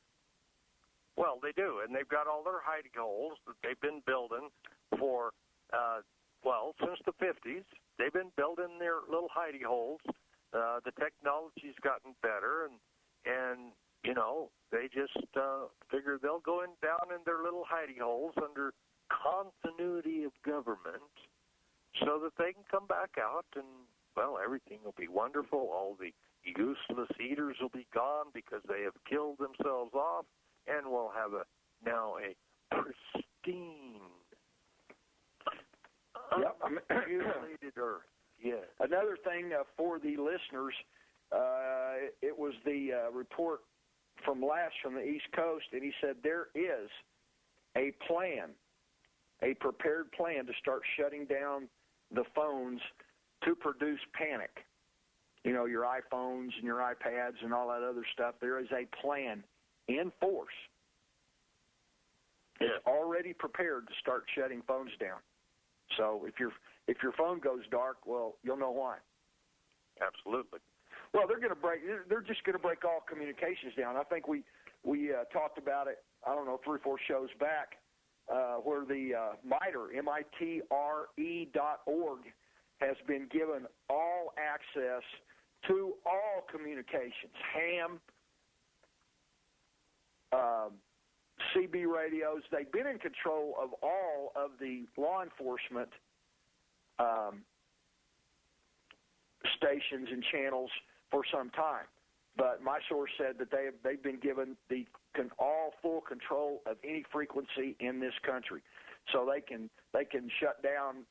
Well, they do, and they've got all their hiding holes that they've been building for, since the 50s. They've been building their little hidey holes. The technology's gotten better, and you know, they just figure they'll go down in their little hidey holes under continuity of government so that they can come back out and, well, everything will be wonderful. All the useless eaters will be gone because they have killed themselves off, and we'll have now a pristine, unmutilated earth. Yes. Another thing for the listeners, it was the report from Lash from the East Coast, and he said there is a plan, a prepared plan to start shutting down the phones to produce panic. You know, your iPhones and your iPads and all that other stuff. There is a plan in force. It's already prepared to start shutting phones down. So if your phone goes dark, well, you'll know why. Absolutely. Well, they're just going to break all communications down. I think we talked about it, I don't know, 3 or 4 shows back, where the MITRE, MITRE.org, has been given all access to all communications, ham, CB radios. They've been in control of all of the law enforcement stations and channels for some time. But my source said that they've been given all full control of any frequency in this country. So they can shut down,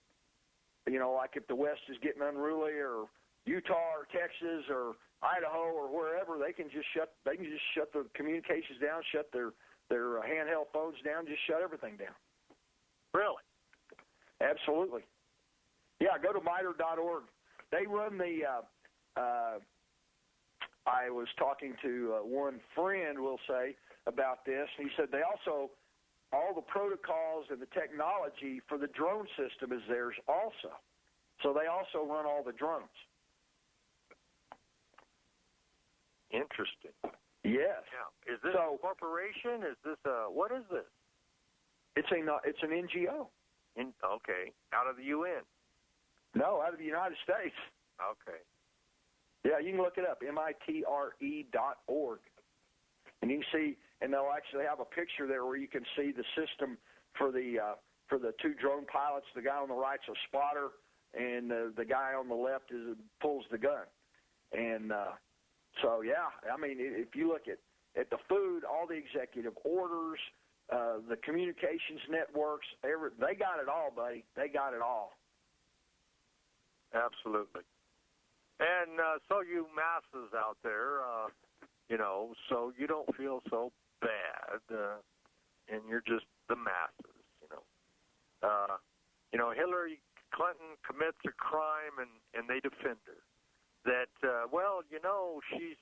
you know, like if the West is getting unruly, or Utah or Texas or Idaho or wherever, they can just shut the communications down, shut their handheld phones down, just shut everything down. Really? Absolutely. Yeah, go to MITRE.org. They run the I was talking to one friend, we'll say, about this, and he said they also, all the protocols and the technology for the drone system is theirs also. So they also run all the drones. Interesting. Yes. Yeah. Is this a corporation? Is this what is this? It's an NGO. Okay. Out of the UN? No, out of the United States. Okay. Yeah, you can look it up, MITRE.org. And you can see, and they'll actually have a picture there where you can see the system for the 2 drone pilots. The guy on the right's a spotter, and the guy on the left pulls the gun. And so, yeah, I mean, if you look at the food, all the executive orders, the communications networks, they got it all, buddy. They got it all. Absolutely. And so you masses out there, you know, so you don't feel so bad, and you're just the masses, you know. You know, Hillary Clinton commits a crime, and they defend her. That, well, you know, she's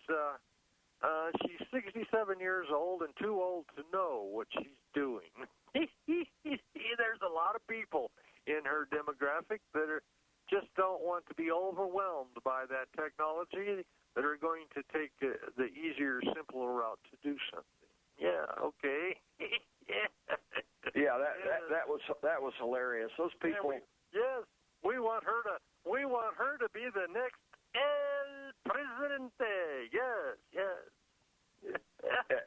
67 years old and too old to know what she's doing. There's a lot of people her demographic that just don't want to be overwhelmed by that technology, that are going to take the easier, simpler route to do something. Yeah, okay. Yeah, that was hilarious. Those people. We want her to be the next El Presidente. Yes.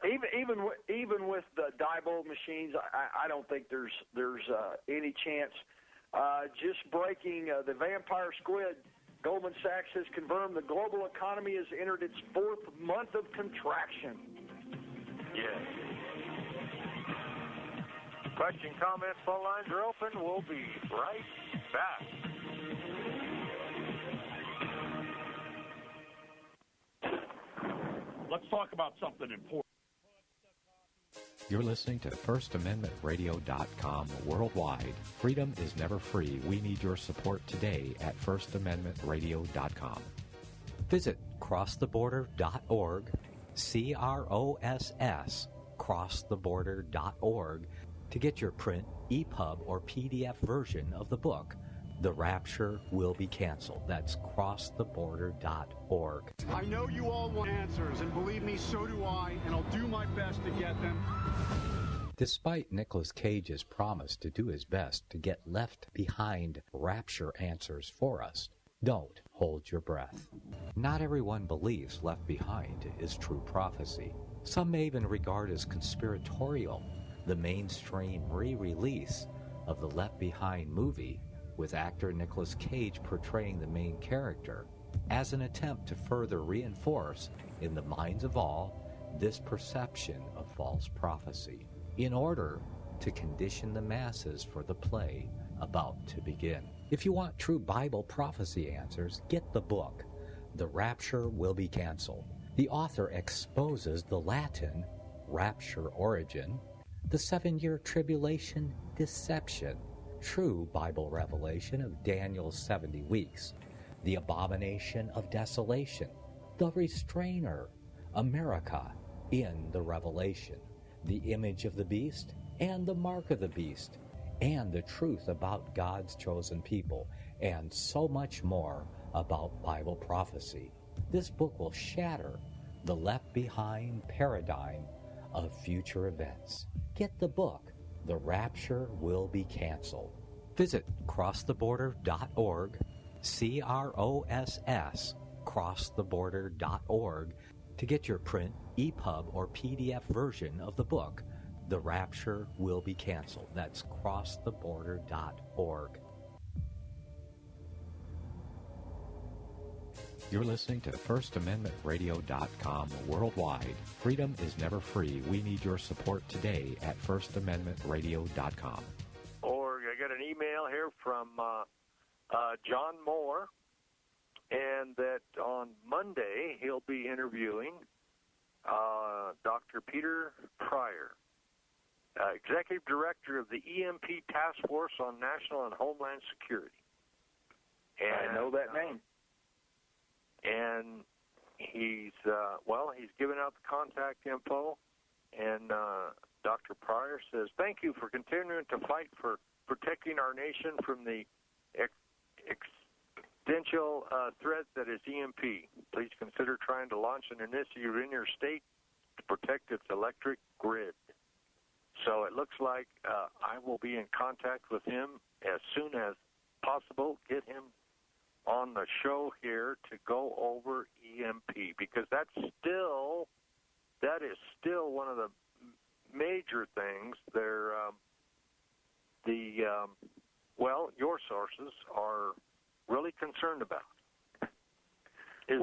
even with the Diebold machines, I don't think there's any chance. Just breaking the vampire squid. Goldman Sachs has confirmed the global economy has entered its fourth month of contraction. Yes. Question, comment, phone lines are open. We'll be right back. Let's talk about something important. You're listening to FirstAmendmentRadio.com worldwide. Freedom is never free. We need your support today at FirstAmendmentRadio.com. Visit crosstheborder.org, CROSS, crosstheborder.org, to get your print, EPUB, or PDF version of the book, The Rapture Will Be Canceled. That's crosstheborder.org. I know you all want answers, and believe me, so do I, and I'll do my best to get them. Despite Nicolas Cage's promise to do his best to get left behind rapture answers for us, don't hold your breath. Not everyone believes Left Behind is true prophecy. Some may even regard as conspiratorial the mainstream re-release of the Left Behind movie with actor Nicolas Cage portraying the main character as an attempt to further reinforce in the minds of all this perception of false prophecy in order to condition the masses for the play about to begin. If you want true Bible prophecy answers, get the book, The Rapture Will Be Canceled. The author exposes the Latin rapture origin, the 7-year tribulation deception, true Bible revelation of Daniel's 70 weeks, the abomination of desolation, the restrainer, America in the Revelation, the image of the beast and the mark of the beast, and the truth about God's chosen people, and so much more about Bible prophecy. This book will shatter the left behind paradigm of future events. Get the book, The Rapture Will Be Canceled. Visit crosstheborder.org, CROSS, crosstheborder.org, to get your print, EPUB, or PDF version of the book, The Rapture Will Be Canceled. That's crosstheborder.org. You're listening to FirstAmendmentRadio.com worldwide. Freedom is never free. We need your support today at FirstAmendmentRadio.com. Or I got an email here from John Moore, and that on Monday he'll be interviewing Dr. Peter Pryor, Executive Director of the EMP Task Force on National and Homeland Security. And, I know that name. And he's given out the contact info, and Dr. Pryor says, "Thank you for continuing to fight for protecting our nation from the existential threat that is EMP. Please consider trying to launch an initiative in your state to protect its electric grid." So it looks like I will be in contact with him as soon as possible, get him on the show here to go over EMP, because that is still one of the major things your sources are really concerned about. They're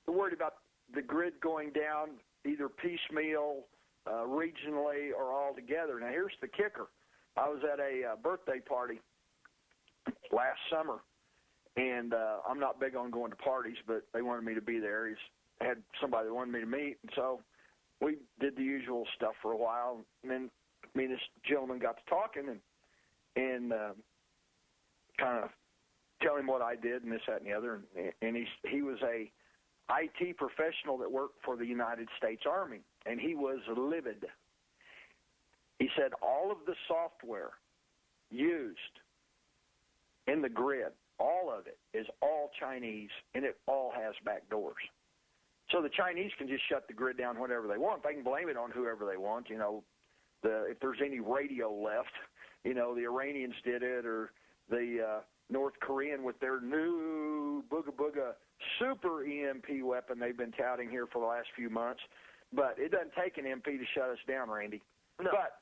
worried about the grid going down either piecemeal, regionally, or all together. Now, here's the kicker. I was at a birthday party last summer, and I'm not big on going to parties, but they wanted me to be there. He had somebody that wanted me to meet, and so we did the usual stuff for a while, and then me and this gentleman got to talking and kind of tell him what I did and this, that, and the other, and he was a IT professional that worked for the United States Army, and he was livid. He said all of the software used in the grid, all of it is all Chinese, and it all has back doors. So the Chinese can just shut the grid down whenever they want. They can blame it on whoever they want. If there's any radio left, the Iranians did it, or the North Korean with their new booga booga super EMP weapon they've been touting here for the last few months. But it doesn't take an MP to shut us down, Randy. No. But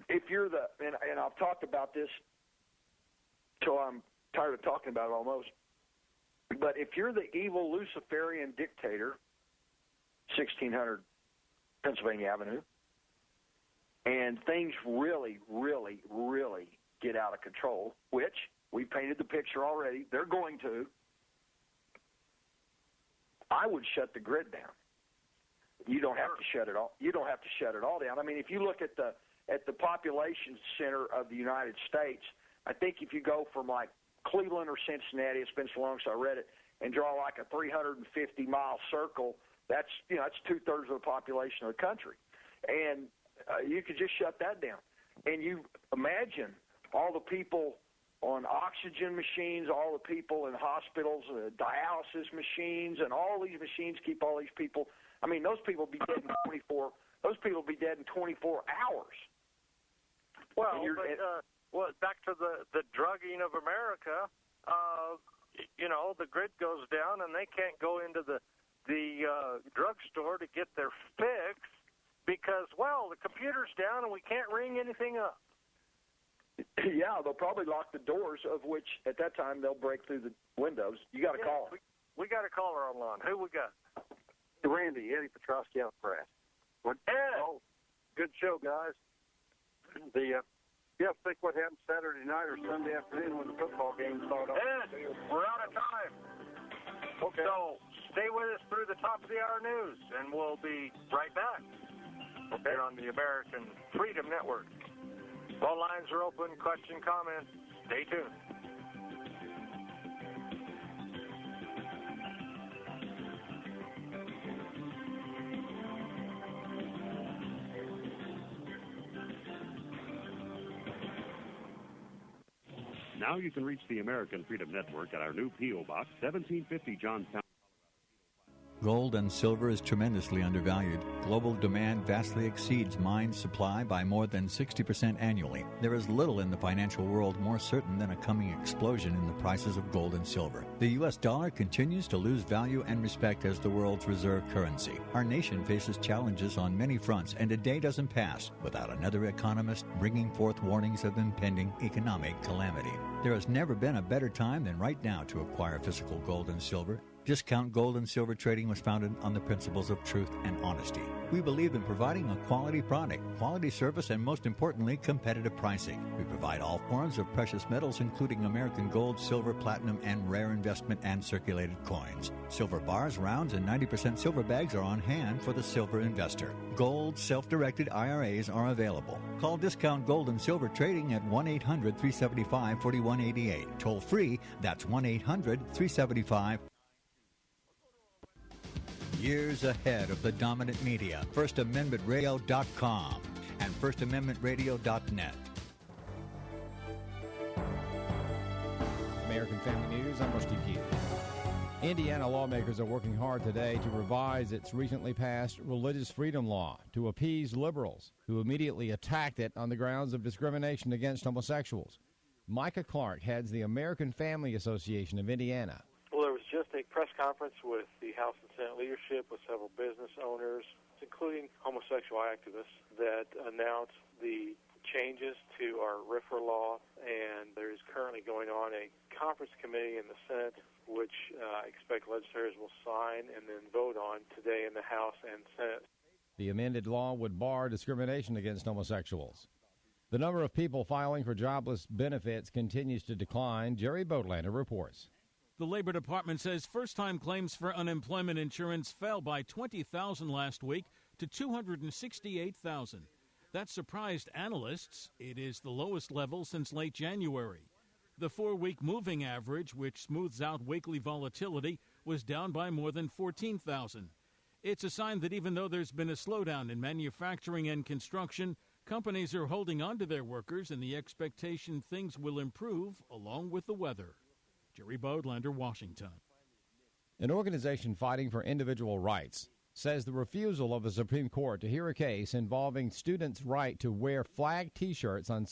if you're and I've talked about this till I'm tired of talking about it almost, but if you're the evil Luciferian dictator, 1600 Pennsylvania Avenue, and things really, really, really get out of control, which we painted the picture already, they're going to, I would shut the grid down. You don't have to shut it all. You don't have to shut it all down. I mean, if you look at the population center of the United States, I think if you go from like Cleveland or Cincinnati, it's been so long since I read it, and draw like a 350-mile circle, that's 2/3 of the population of the country, and you could just shut that down. And you imagine all the people on oxygen machines, all the people in hospitals, dialysis machines, and all these machines keep all these people. I mean, those people would be dead in 24. Those people would be dead in 24 hours. Well, back to the drugging of America. The grid goes down, and they can't go into the drugstore to get their fix because, the computer's down and we can't ring anything up. Yeah, they'll probably lock the doors, of which at that time they'll break through the windows. You got to call them. We got a caller online. Who we got? Randy, Eddie Petrosky out press. Ed! Oh, good show, guys. Think what happened Saturday night or Sunday afternoon when the football game started. Ed, we're out of time. Okay. So stay with us through the top of the hour news, and we'll be right back. Okay. Here on the American Freedom Network. All lines are open. Question, comment. Stay tuned. Now you can reach the American Freedom Network at our new P.O. Box, 1750 Johnstown. Gold and silver is tremendously undervalued. Global demand vastly exceeds mine supply by more than 60% annually. There is little in the financial world more certain than a coming explosion in the prices of gold and silver. The U.S. dollar continues to lose value and respect as the world's reserve currency. Our nation faces challenges on many fronts, and a day doesn't pass without another economist bringing forth warnings of impending economic calamity. There has never been a better time than right now to acquire physical gold and silver. Discount Gold and Silver Trading was founded on the principles of truth and honesty. We believe in providing a quality product, quality service, and most importantly, competitive pricing. We provide all forms of precious metals, including American gold, silver, platinum, and rare investment and circulated coins. Silver bars, rounds, and 90% silver bags are on hand for the silver investor. Gold self-directed IRAs are available. Call Discount Gold and Silver Trading at 1-800-375-4188. Toll free, that's 1-800-375-4188. Years ahead of the dominant media, FirstAmendmentRadio.com and FirstAmendmentRadio.net. American Family News, I'm Steve Keith. Indiana lawmakers are working hard today to revise its recently passed religious freedom law to appease liberals who immediately attacked it on the grounds of discrimination against homosexuals. Micah Clark heads the American Family Association of Indiana. Well, there was just a press conference with the House and Senate leadership, with several business owners, including homosexual activists, that announced the changes to our RFRA law, and there is currently going on a conference committee in the Senate, which I expect legislators will sign and then vote on today in the House and Senate. The amended law would bar discrimination against homosexuals. The number of people filing for jobless benefits continues to decline. Jerry Boatlander reports. The Labor Department says first-time claims for unemployment insurance fell by 20,000 last week to 268,000. That surprised analysts. It is the lowest level since late January. The 4-week moving average, which smooths out weekly volatility, was down by more than 14,000. It's a sign that even though there's been a slowdown in manufacturing and construction, Companies are holding on to their workers in the expectation things will improve along with the weather. Jerry Bodlander, Washington. An organization fighting for individual rights says the refusal of the Supreme Court to hear a case involving students' right to wear flag T-shirts on